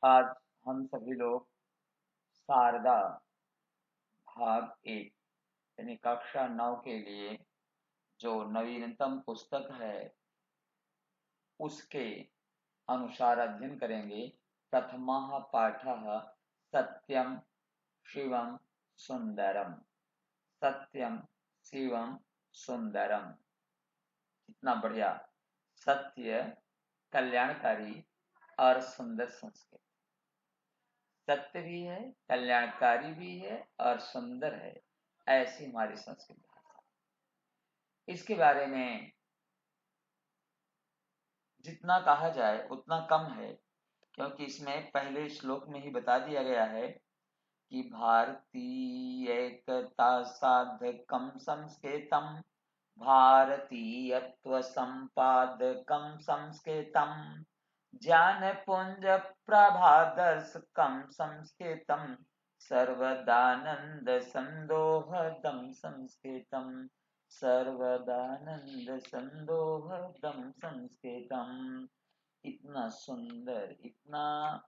आज हम सभी लोग शारदा भाग 1 यानी कक्षा 9 के लिए जो नवीनतम पुस्तक है उसके अनुसार अध्ययन करेंगे। प्रथमः पाठः सत्यम शिवम सुंदरम। सत्यम शिवम सुंदरम, कितना बढ़िया। सत्य, कल्याणकारी और सुंदर संस्कृत। सत्य भी है, कल्याणकारी भी है और सुंदर है, ऐसी हमारी संस्कृत भाषा। इसके बारे में जितना कहा जाए उतना कम है, क्योंकि इसमें पहले श्लोक में ही बता दिया गया है कि भारतीय एकता साधकम संस्कृतम, भारतीयत्व संपादकम संस्कृतम, ज्ञान पुंज प्रभादर्शकम संस्कृतम, सर्वदानंद संदोहदम संस्कृतम, सर्वदानंद संदोहदम संस्कृतम। इतना सुंदर, इतना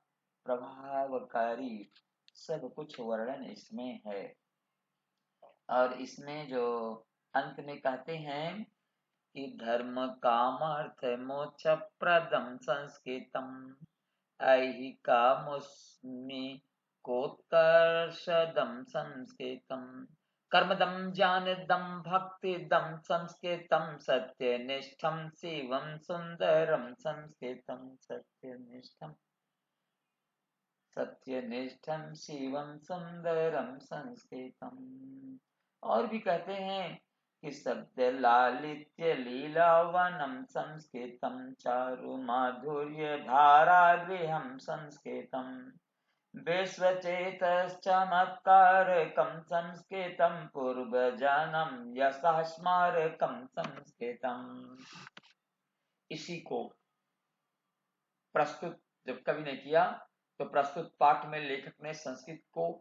प्रभावकारी सब कुछ वर्णन इसमें है। और इसमें जो अंत में कहते हैं कि धर्म काम अर्थ मोक्ष प्रदम संस्कृतम, ऐहिकामुस्मि कोत्कर्षदम संस्कृतम, कर्मदम ज्ञानदम भक्तिदम संस्कृतम, सत्यनिष्ठम शिवम सुंदरम संस्कृतम, सत्यनिष्ठम शिवम सुंदरम संस्कृतम। और भी कहते हैं कि सत्य लालित्य लीलावनम संस्कृतम, चारु माधुर्य धारा गृहम संस्कृतम, विश्वचेतश्चमत्कारकं संस्कृतं, पूर्वजन्म यशः स्मारकं संस्कृतम। इसी को प्रस्तुत जब कवि ने किया तो प्रस्तुत पाठ में लेखक ने संस्कृत को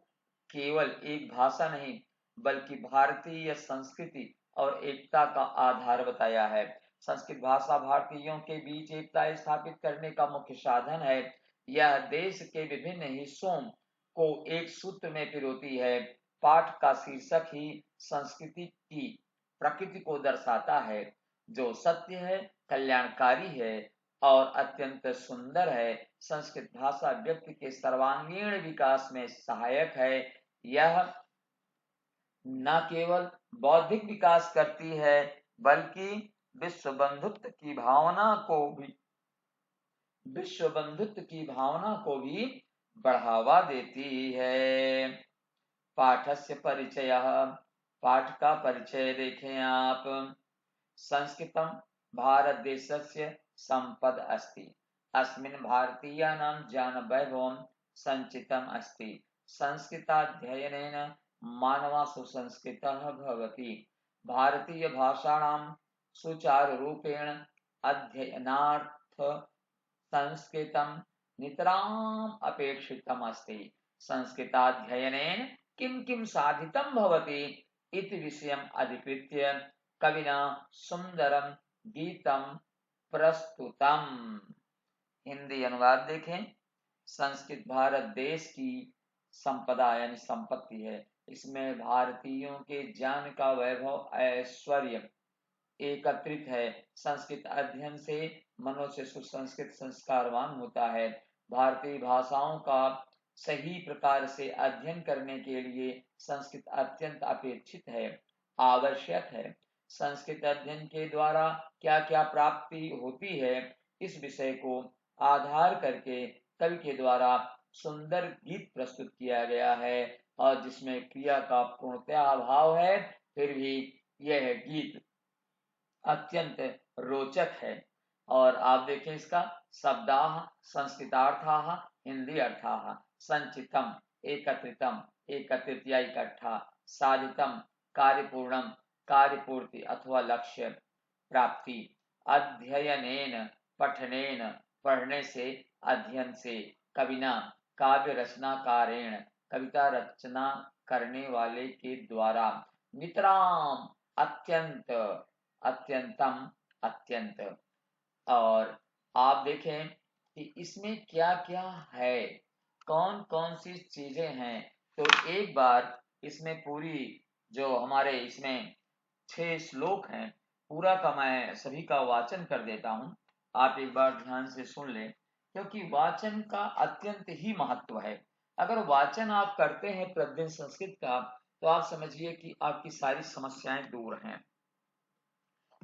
केवल एक भाषा नहीं बल्कि भारतीय संस्कृति और एकता का आधार बताया है। संस्कृत भाषा भारतीयों के बीच एकता स्थापित करने का मुख्य साधन है। यह देश के विभिन्न हिस्सों को एक सूत्र में पिरोती है। पाठ का शीर्षक ही संस्कृति की प्रकृति को दर्शाता है, जो सत्य है, कल्याणकारी है और अत्यंत सुंदर है। संस्कृत भाषा व्यक्ति के सर्वांगीण विकास में सहायक है। यह न केवल बौद्धिक विकास करती है बल्कि विश्व बंधुत्व की भावना को भी बढ़ावा देती है। पाठस्य परिचयः, पाठ का परिचय देखें आप। संस्कृतं भारत देशस्य संपद अस्ति, अस्मिन् भारतीयानां ज्ञानवैभवं संचितम् अस्ति। संस्कृताध्ययनेन मानवः सुसंस्कृतः भवति। भारतीय भाषाणां सुचारुरूपेण अध्ययनार्थ संस्कृतं नितराम् अपेक्षितम् अस्ति। संस्कृताध्ययनेन किं किं साधितं भवति इति विषयम् अधिकृत्य कविना सुंदरम गीतम प्रस्तुतम। हिंदी अनुवाद देखें। संस्कृत भारत देश की संपदा यानी संपत्ति है। इसमें भारतीयों के ज्ञान का वैभव ऐश्वर्य एकत्रित है। संस्कृत अध्ययन से मनुष्य सुसंस्कृत संस्कारवान होता है। भारतीय भाषाओं का सही प्रकार से अध्ययन करने के लिए संस्कृत अत्यंत अपेक्षित है, आवश्यक है। संस्कृत अध्ययन के द्वारा क्या क्या प्राप्ति होती है, इस विषय को आधार करके कवि के द्वारा सुंदर गीत प्रस्तुत किया गया है, और जिसमें क्रिया का पूर्णतः अभाव है, फिर भी यह गीत अत्यंत रोचक है। और आप देखें इसका शब्दाः संस्कृतार्थाः हिंदी अर्थाः। संचितम एकत्रितम, एकत्रित या इकट्ठा। साधितम कार्यपूर्णम, कार्यपूर्ति अथवा लक्ष्य प्राप्ति। अध्ययनेन पठनेन, पढ़ने से, अध्ययन से। कविना काव्य रचनाकारेण, कविता रचना करने वाले के द्वारा। नितराम अत्यंत, अत्यंतम अत्यंत। और आप देखें कि इसमें क्या क्या है। कौन कौन सी चीजें हैं। तो एक बार इसमें पूरी जो हमारे इसमें 6 श्लोक हैं, पूरा का मैं सभी का वाचन कर देता हूं, आप एक बार ध्यान से सुन लें, क्योंकि वाचन का अत्यंत ही महत्व है। अगर वाचन आप करते हैं प्रतिदिन संस्कृत का, तो आप समझिए कि आपकी सारी समस्याएं दूर हैं।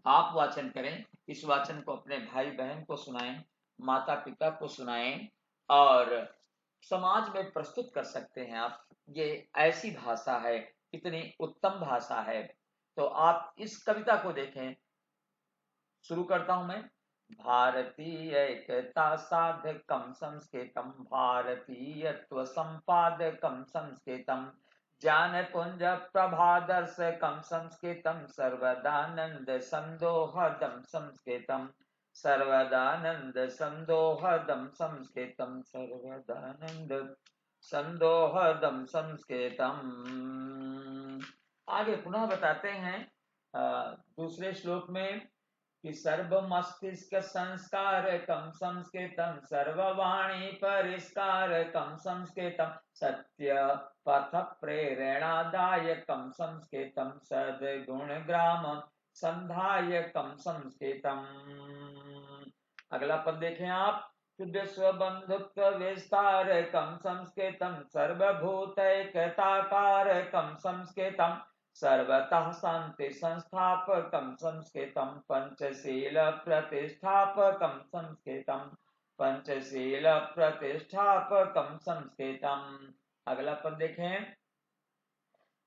आप वाचन करें, इस वाचन को अपने भाई बहन को सुनाएं, माता पिता को सुनाएं और समाज में प्रस्तुत कर सकते हैं आप। ये ऐसी भाषा है, इतनी उत्तम भाषा है। तो आप इस कविता को देखें, शुरू करता हूं मैं। भारतीय एकता साधकम संस्कृतम, भारतीयत्व संपादकम संस्कृतम, ज्ञान पुंज प्रभादर्शकम संस्कृतम, सर्वदानंद संदोहदम संस्कृतम, सर्वदानंद संदोहदम संस्कृतम, सर्वदानंद संदोहदम संस्कृतम। आगे पुनः बताते हैं दूसरे श्लोक में कि सर्व मस्तिष्क संस्कार कम संस्कृतम, सर्ववाणी परिष्कार कम संस्कृतम, सत्य पथ प्रेरणादायकम संस्कृतम, सद्गुण ग्राम संधायकम संस्कृतम। अगला पद देखें आप। विश्व बंधुत्व विस्तारकम संस्कृतम, सर्वभूतैकताकारकम संस्कृतम, सर्वतः शांति संस्थापकम संस्कृतम, पंचशील प्रतिष्ठापकम संस्कृतम, पंचशील प्रतिष्ठापकम संस्कृतम। अगला पद देखें।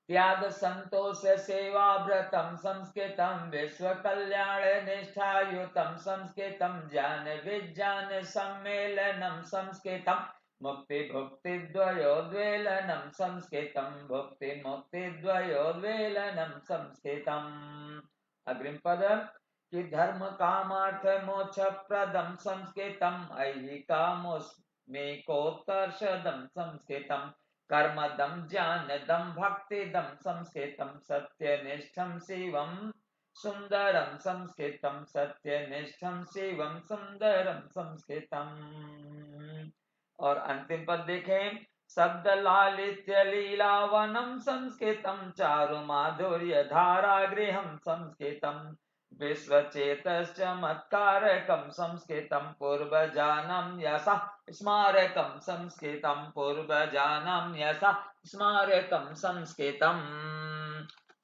त्याग संतोष सेवा व्रतम संस्कृतम, विश्व कल्याण निष्ठायुतम संस्कृतम, ज्ञान विज्ञान सम्मेलनम संस्कृतम, मुक्ति भुक्ति द्वयोद्वेलनम संस्कृतम, भुक्ति मुक्ति द्वयोद्वेलनम संस्कृतम। अग्रिम पद कि धर्म कामार्थ मोक्ष प्रदम संस्कृतम, ऐहिकामुष्मिकोत्कर्षदम संस्कृतम, कर्मदम ज्ञानदम भक्तिदम संस्कृतम, सत्यनिष्ठम शिवम सुंदरम संस्कृतम, सत्यनिष्ठम शिवम सुंदरम संस्कृतम। और अंतिम पद देखें। शब्द लालित्य लीलावनम संस्कृतम, चारु माधुर्य धारा गृहम संस्कृतम, विश्वचेतश्चमत्कारकम संस्कृतम, पूर्वजानं यशः स्मारकम संस्कृतम, पूर्वजानं यशः स्मारकम संस्कृतम।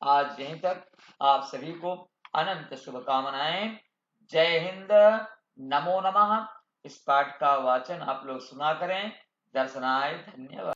आज यहीं तक। आप सभी को अनंत शुभकामनाएं। जय हिंद, नमो नमः। इस पाठ का वाचन आप लोग सुना करें। दर्शनाय धन्यवाद।